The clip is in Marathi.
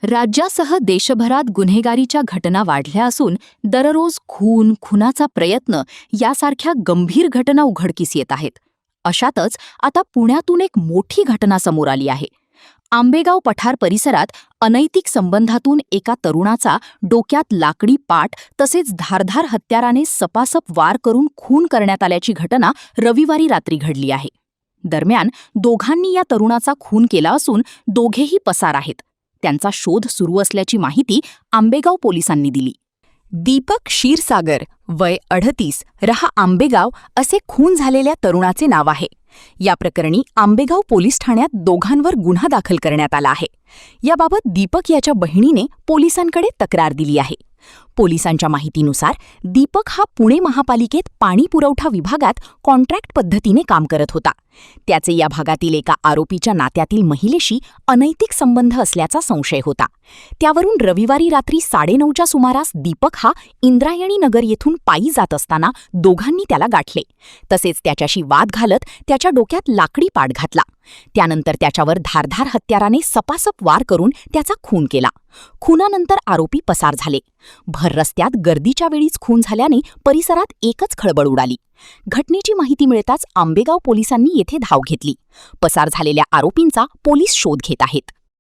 राज्यासह देशभरात गुन्हेगारीच्या घटना वाढल्या असून दररोज खून, खुनाचा प्रयत्न यासारख्या गंभीर घटना उघडकीस येत आहेत. अशातच आता पुण्यातून एक मोठी घटना समोर आली आहे. आंबेगाव पठार परिसरात अनैतिक संबंधातून एका तरुणाचा डोक्यात लाकडी पाट तसेच धारधार हत्याराने सपासप वार करून खून करण्यात आल्याची घटना रविवारी रात्री घडली आहे. दरम्यान दोघांनी या तरुणाचा खून केला असून दोघेही पसार आहेत. त्यांचा शोध सुरू असल्याची माहिती आंबेगाव पोलिसांनी दिली. दीपक क्षीरसागर, वय 38, रहा आंबेगाव असे खून झालेल्या तरुणाचे नाव आहे. या प्रकरणी आंबेगाव पोलीस ठाण्यात दोघांवर गुन्हा दाखल करण्यात आला आहे. याबाबत दीपक याच्या बहिणीने पोलिसांकडे तक्रार दिली आहे. पोलिसांच्या माहितीनुसार दीपक हा पुणे महापालिकेत पाणी पुरवठा विभागात कॉन्ट्रॅक्ट पद्धतीने काम करत होता. त्याचे या भागातील एका आरोपीच्या नात्यातील महिलेशी अनैतिक संबंध असल्याचा संशय होता. त्यावरून रविवारी रात्री 9:30च्या सुमारास दीपक हा इंद्रायणी नगर येथून पायी जात असताना दोघांनी त्याला गाठले. तसेच त्याच्याशी वाद घालत त्याच्या डोक्यात लाकडी पाट घातला. त्यानंतर त्याच्यावर धारधार हत्याराने सपासप वार करून त्याचा खून केला. खुनानंतर आरोपी पसार झाले. भर रस्त्यात गर्दीच्या वेळीच खून झाल्याने परिसरात एकच खळबळ उडाली. घटनेची माहिती मिळताच आंबेगाव पोलिसांनी येथे धाव घेतली. पसार झालेल्या आरोपींचा पोलीस शोध घेत आहेत.